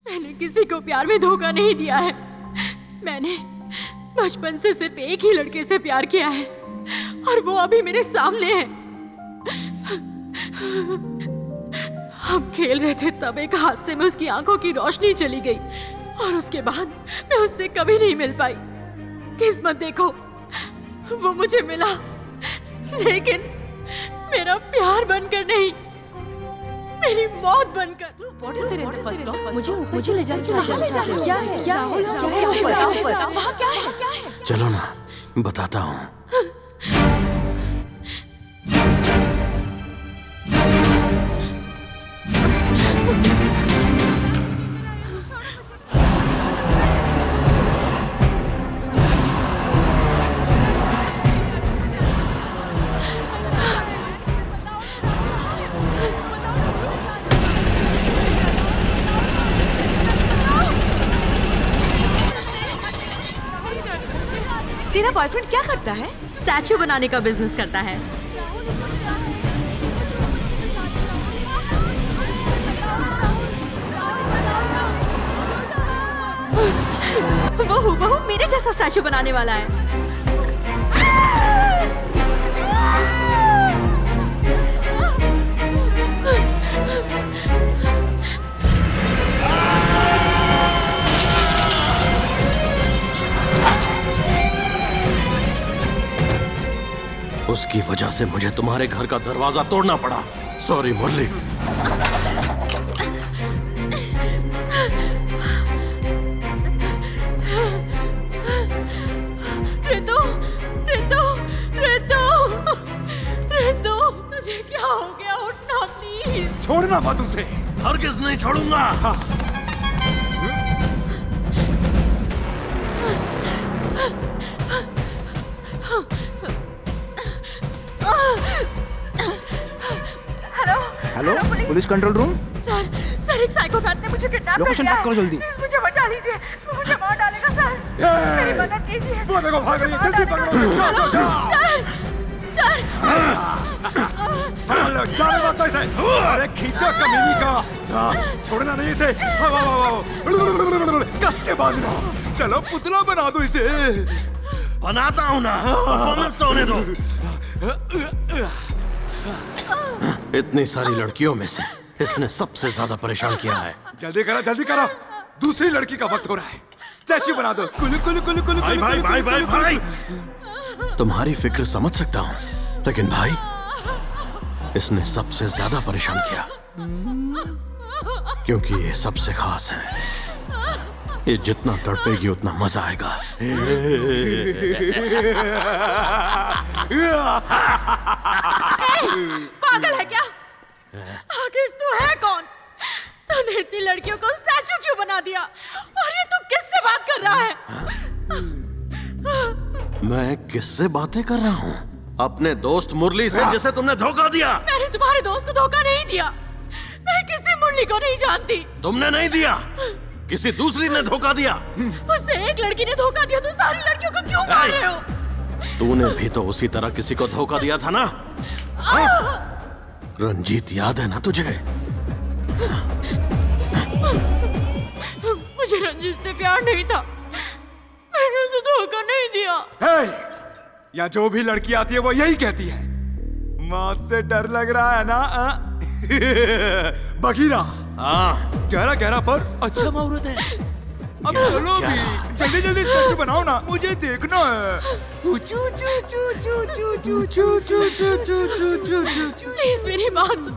मैंने किसी को प्यार में धोखा नहीं दिया है। मैंने बचपन से सिर्फ एक ही लड़के से प्यार किया है और वो अभी मेरे सामने है। हम खेल रहे थे तब एक हादसे में उसकी आंखों की रोशनी चली गई और उसके बाद मैं उससे कभी नहीं मिल पाई। किस्मत देखो, वो मुझे मिला, लेकिन मेरा प्यार बनकर नहीं, मेरी मौत बनकर। मुझे ले जाना चाहते हो? क्या है? चलो ना, बताता हूँ। तेरा बॉयफ्रेंड क्या करता है? स्टैचू बनाने का बिजनेस करता है। वो मेरे जैसा स्टैचू बनाने वाला है। उसकी वजह से मुझे तुम्हारे घर का दरवाजा तोड़ना पड़ा। सॉरी मुरली। रितु, तुझे क्या हो गया? उठना प्लीज। छोड़ना मत उसे। हरगिज़ नहीं छोड़ूंगा। Hello, police control room. Sir एक साइकोपैथ ने मुझे किडनैप कर लोकेशन लिया ट्रैक करो जल्दी। है। मुझे बचा लीजिए, मुझे मार डालेगा सर। मेरी मदद कीजिए। वो देखो भाग रही है, जल्दी पकड़ो। जाओ। सर जाने मत इसे। अरे खींचो कमीनी का। छोड़ना नहीं इसे। कस के बांधना। चलो पुतला बना दो इसे। बनाता हूँ ना, परफॉर्मेंस तो होने दो। इतनी सारी लड़कियों में से इसने सबसे ज्यादा परेशान किया है। जल्दी करो, जल्दी करो। दूसरी लड़की का वक्त हो रहा है। स्टैचू बना दो। कुलु कुलु कुलु कुलु। भाई। तुम्हारी फिक्र समझ सकता हूँ, लेकिन भाई इसने सबसे ज्यादा परेशान किया, क्योंकि ये सबसे खास है। ये जितना तड़पेगी उतना मजा आएगा। पागल है क्या? आखिर तू है कौन? तूने इतनी लड़कियों को स्टैचू क्यों बना दिया? और ये तू किससे बात कर रहा है? मैं किससे बातें कर रहा हूँ? अपने दोस्त मुरली से, जिसे तुमने धोखा दिया। मैंने तुम्हारे दोस्त को धोखा नहीं दिया। मैं किसी मुरली को नहीं जानती। तुमने नहीं दिया, किसी दूसरी ने धोखा दिया। उससे एक लड़की ने धोखा दिया तो सारी लड़कियों को क्यों मार रहे हो? तूने भी तो उसी तरह किसी को धोखा दिया था ना? रंजीत याद है ना तुझे? मुझे रंजीत से प्यार नहीं था। मैंने उसे धोखा नहीं दिया। यहाँ जो भी लड़की आती है वो यही कहती है, मौत से डर लग रहा है ना? बगीरा। गहरा गहरा पर अच्छा मुहूर्त है। अब चलो भी, जल्दी जल्दी स्टैचू बनाओ ना, मुझे देखना है। प्लीज मेरी बात सुन।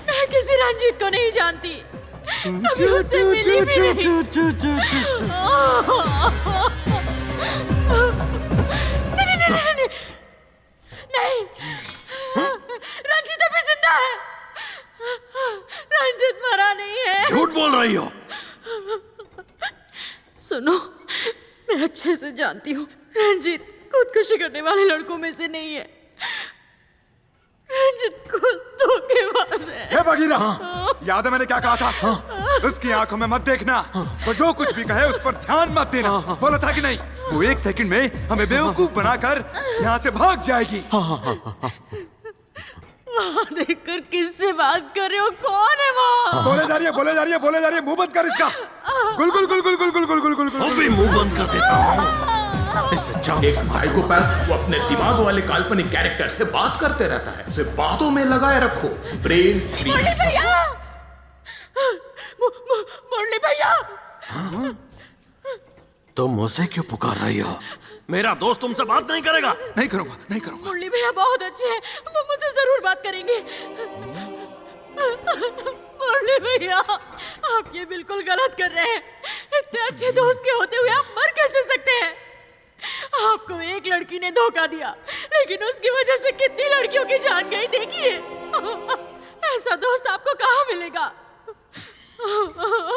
मैं किसी रंजीत को नहीं जानती। कभी उससे मिली भी नहीं। नहीं, रंजीत अभी जिंदा है। रंजीत मरा नहीं है। झूठ बोल रही हो। सुनो, मैं अच्छे से जानती हूँ रंजीत खुदकुशी करने वाले लड़कों में से नहीं है। रंजीत खुद धोखेबाज है। हे बगीरा, याद है मैंने क्या कहा था? उसकी आंखों में मत देखना। वो जो कुछ भी कहे उस पर ध्यान मत देना। बोला था कि नहीं? वो एक सेकंड में हमें बेवकूफ बनाकर यहाँ से भाग जाएगी। वहाँ देखकर किससे बात कर रहे हो? कौन है वो? बोले जा रही है, बोले जा रही है, बोले जा रही है। मुंह बंद कर इसका। गुल गुल गुल गुल गुल गुल गुल गुल गुल गुल अभी मुंह बंद कर देता हूँ। इससे जान एक से मार। साइकोपैथ वो अपने दिमाग वाले काल्पनिक कैरेक्टर से बात करते रहता है, उसे बातों में लगाए रखो। Brain free. मुरली भैया, मुरली भैया, तुम उसे क्यों पुकार रही हो? मेरा दोस्त तुमसे बात नहीं करेगा। नहीं करूंगा, नहीं करूंगा। मुरली भैया बहुत अच्छे हैं, वो मुझसे जरूर बात करेंगे। मुरली भैया, आप ये बिल्कुल गलत कर रहे हैं। इतने अच्छे दोस्त के होते हुए आप मर कैसे सकते हैं? आपको एक लड़की ने धोखा दिया, लेकिन उसकी वजह से कितनी लड़कियों की जान गई देखिए। ऐसा दोस्त आपको कहाँ मिलेगा?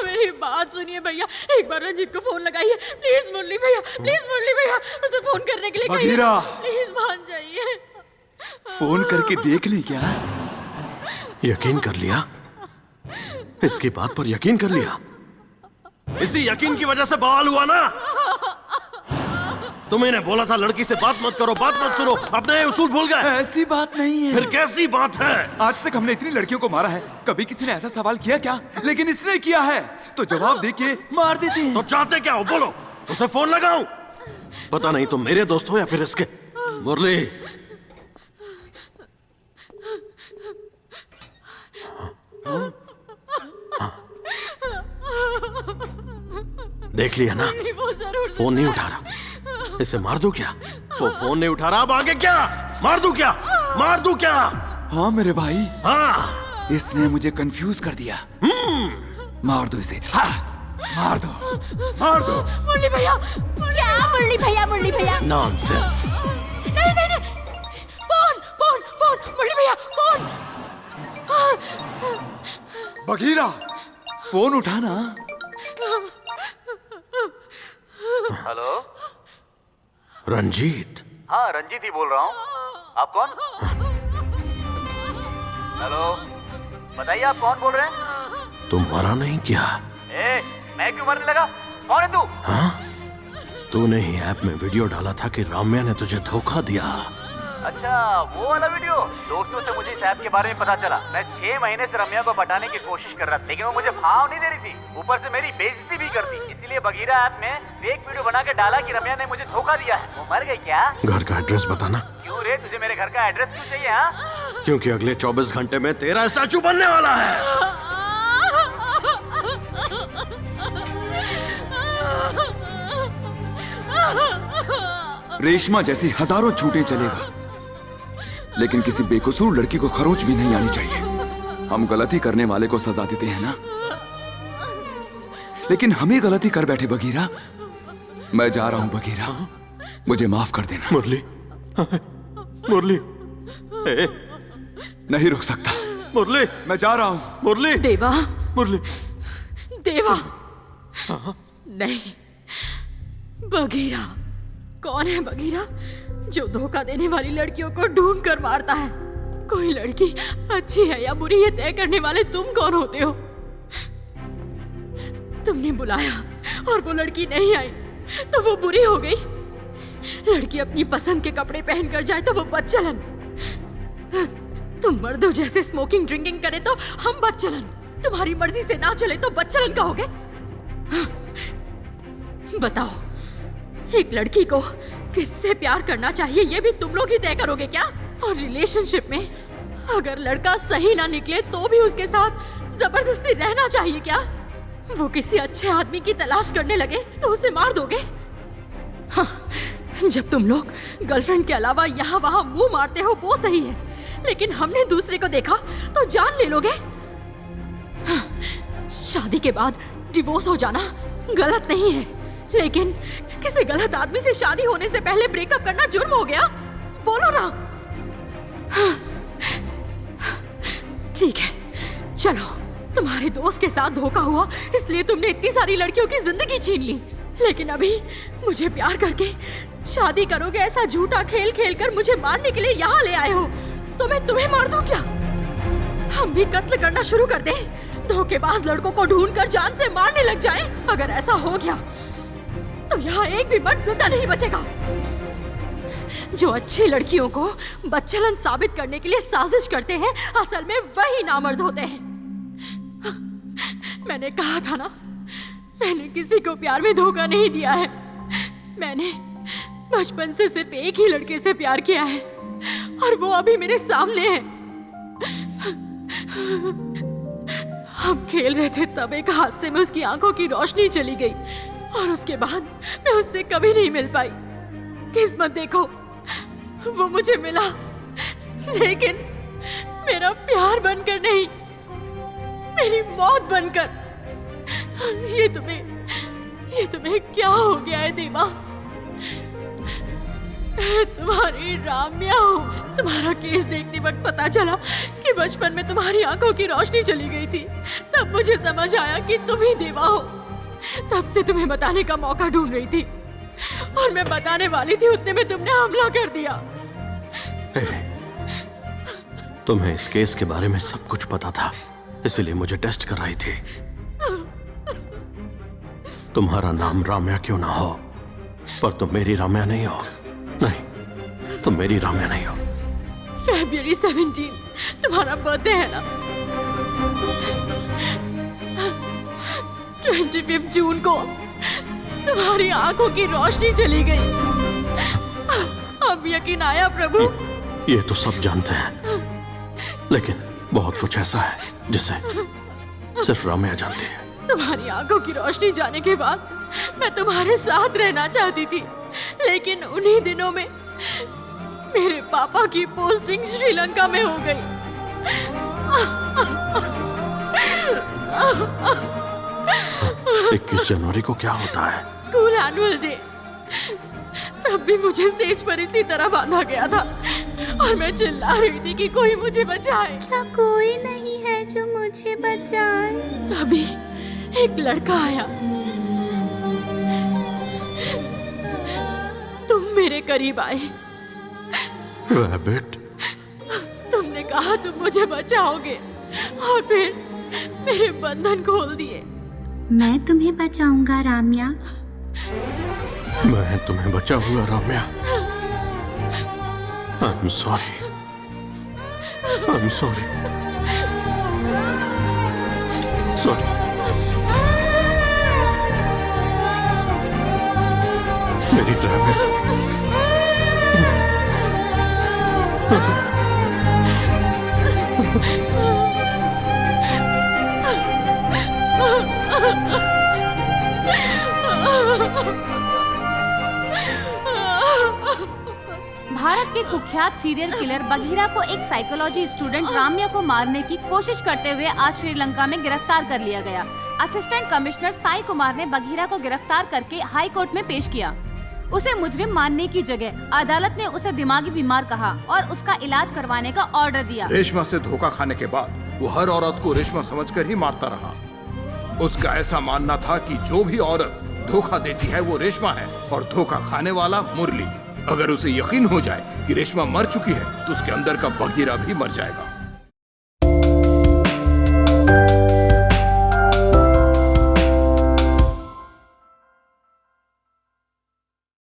मेरी बात सुनिए भैया, एक बार रंजीत को फोन लगाइए प्लीज। मुरली भैया, प्लीज मुरली भैया, उसे फोन करने के लिए कहिए। बघीरा, प्लीज मान जाइए। फोन करके देख ले क्या? यकीन कर लिया? इसकी बात पर यकीन कर लिया? इसी यकीन की वजह से बवाल हुआ ना? तुम्हें बोला था लड़की से बात मत करो, बात मत सुनो, अपने उसूल भूल गए। ऐसी बात नहीं है। फिर कैसी बात है? आज तक हमने इतनी लड़कियों को मारा है, कभी किसी ने ऐसा सवाल किया क्या? लेकिन इसने किया है, तो जवाब देके मार देते हैं। तो चाहते क्या हो? बोलो, उसे फोन लगाऊं? पता नहीं तुम मेरे दोस्त हो या फिर इसके। मुरली, देख लिया ना? वो जरूर फोन नहीं उठा रहा। इसे मार दूं क्या? वो फोन नहीं उठा रहा, अब आगे क्या? मार दूं क्या? मार दूं क्या? हाँ मेरे भाई, हाँ, इसने मुझे कंफ्यूज कर दिया। मार दो इसे। हाँ, मार दो, मार दो। मुरली भैया, क्या मुरली भैया? मुरली भैया, नॉनसेंस। नहीं नहीं नहीं, फोन फोन फोन, मुरली भैया फोन। बघीरा, फोन उठाना। हेलो। रंजीत। हाँ, रंजीत ही बोल रहा हूँ। आप कौन? हेलो, बताइए आप कौन बोल रहे हैं? तुम मरा नहीं क्या? ए, मैं क्यों मरने लगा? कौन है तू? हाँ, तूने ही ऐप में वीडियो डाला था कि राम्या ने तुझे धोखा दिया। अच्छा, वो वाला वीडियो। दोस्तों से मुझे इस ऐप के बारे में पता चला। मैं 6 महीने से रम्या को पटाने की कोशिश कर रहा था, लेकिन वो मुझे भाव नहीं दे रही थी, ऊपर से मेरी बेइज्जती भी करती। इसीलिए बघीरा ऐप में फेक वीडियो बना के डाला कि रम्या ने मुझे धोखा दिया है। वो मर गई क्या? घर का एड्रेस बताना। क्यों रे, तुझे मेरे घर का एड्रेस क्यों चाहिए? हाँ, क्योंकि अगले 24 घंटे में तेरा स्टैचू बनने वाला है। रेशमा जैसी हजारों झूठे चलेगा, लेकिन किसी बेकसूर लड़की को खरोंच भी नहीं आनी चाहिए। हम गलती करने वाले को सजा देते हैं ना, लेकिन हम ही गलती कर बैठे। बघीरा, मैं जा रहा हूं। बघीरा, मुझे माफ कर देना। मुरली, मुरली, ए, नहीं रुक सकता। मुरली, मैं जा रहा हूं। मुरली, देवा, मुरली। देवा, नहीं, बघीरा। कौन है बघीरा जो धोखा देने वाली लड़कियों को ढूंढ कर मारता है? कोई लड़की अच्छी है या बुरी है तय करने वाले तुम कौन होते हो? तुमने बुलाया और वो लड़की नहीं आई तो वो बुरी हो गई। लड़की अपनी पसंद के कपड़े पहनकर जाए तो वो बदचलन। तुम मर्दों जैसे स्मोकिंग ड्रिंकिंग करे तो हम बदचलन। तुम्हारी मर्जी से ना चले तो बदचलन कहोगे? बताओ, एक लड़की को किससे प्यार करना चाहिए ये भी तुम लोग ही तय करोगे क्या? और रिलेशनशिप में अगर लड़का सही ना निकले तो भी उसके साथ जबरदस्ती रहना चाहिए क्या? वो किसी अच्छे आदमी की तलाश करने लगे तो उसे मार दोगे? हाँ, जब तुम लोग गर्लफ्रेंड के अलावा यहाँ वहाँ मुंह मारते हो वो सही है, लेकिन हमने दूसरे को देखा तो जान ले लोगे? हाँ, शादी के बाद डिवोर्स हो जाना गलत नहीं है, लेकिन किसी गलत आदमी से शादी होने से पहले ब्रेकअप करना जुर्म हो गया। बोलो ना। ठीक है, चलो, तुम्हारे दोस्त के साथ धोखा हुआ इसलिए तुमने इतनी सारी लड़कियों की जिंदगी छीन ली, लेकिन अभी मुझे प्यार करके शादी करोगे ऐसा झूठा खेल खेल कर मुझे मारने के लिए यहाँ ले आए हो, तो मैं तुम्हें मार दूं क्या? हम भी कत्ल करना शुरू कर दें, धोखेबाज लड़कों को ढूंढकर जान से मारने लग जाएं? अगर ऐसा हो गया तो यहाँ एक भी मर्द जिंदा नहीं बचेगा। जो अच्छी लड़कियों को बदचलन साबित करने के लिए साजिश करते हैं, असल में वही नामर्द होते हैं। मैंने कहा था ना, मैंने किसी को प्यार में धोखा नहीं दिया है। मैंने बचपन से सिर्फ एक ही लड़के से प्यार किया है और वो अभी मेरे सामने है। हम खेल रहे थे तब एक हादसे में उसकी आंखों की रोशनी चली गई और उसके बाद मैं उससे कभी नहीं मिल पाई। किस्मत देखो, वो मुझे मिला, लेकिन मेरा प्यार बनकर नहीं, मेरी मौत बनकर। ये तुम्हें क्या हो गया है दीवा? मैं तुम्हारी राम्या हूँ। तुम्हारा केस देखते वक्त पता चला कि बचपन में तुम्हारी आंखों की रोशनी चली गई थी। तब मुझे समझ आया कि तुम ही देवा हो। तब से तुम्हें बताने का मौका ढूंढ रही थी और मैं बताने वाली थी, उतने में तुमने हमला कर दिया। तुम्हें इस केस के बारे में सब कुछ पता था, इसीलिए मुझे टेस्ट कर रही थी। तुम्हारा नाम राम्या क्यों ना हो, पर तुम मेरी राम्या नहीं हो। नहीं, तुम मेरी राम्या नहीं हो। February 17 तुम्हारा बर्थडे है ना? 25 जून को तुम्हारी आंखों की रोशनी चली गई। अब यकीन आया प्रभु? ये तो सब जानते हैं, लेकिन बहुत कुछ ऐसा है जिसे सिर्फ राम्या जानती है। तुम्हारी आंखों की रोशनी जाने के बाद मैं तुम्हारे साथ रहना चाहती थी, लेकिन उन्हीं दिनों में मेरे पापा की पोस्टिंग श्रीलंका में हो गई। 21 जनवरी को क्या होता है? School annual day. तब भी मुझे स्टेज पर इसी तरह बांधा गया था और मैं चिल्ला रही थी कि कोई मुझे बचाए। क्या कोई नहीं है जो मुझे बचाए? तभी एक लड़का आया। तुम मेरे करीब आए। रैबिट, तुमने कहा तुम मुझे बचाओगे और फिर मेरे बंधन खोल दिए। मैं तुम्हें बचाऊंगा राम्या। मैं तुम्हें बचाऊंगा Ramya. I'm sorry. I'm sorry. Sorry. मेरी रैबिट। भारत के कुख्यात सीरियल किलर बघीरा को एक साइकोलॉजी स्टूडेंट राम्या को मारने की कोशिश करते हुए आज श्रीलंका में गिरफ्तार कर लिया गया। असिस्टेंट कमिश्नर साई कुमार ने बघीरा को गिरफ्तार करके हाई कोर्ट में पेश किया। उसे मुजरिम मानने की जगह अदालत ने उसे दिमागी बीमार कहा और उसका इलाज करवाने का ऑर्डर दिया। रेशमा से धोखा खाने के बाद वो हर औरत को रेशमा समझकर ही मारता रहा। उसका ऐसा मानना था कि जो भी औरत धोखा देती है वो रेशमा है और धोखा खाने वाला मुरली। अगर उसे यकीन हो जाए कि रेशमा मर चुकी है तो उसके अंदर का बघीरा भी मर जाएगा।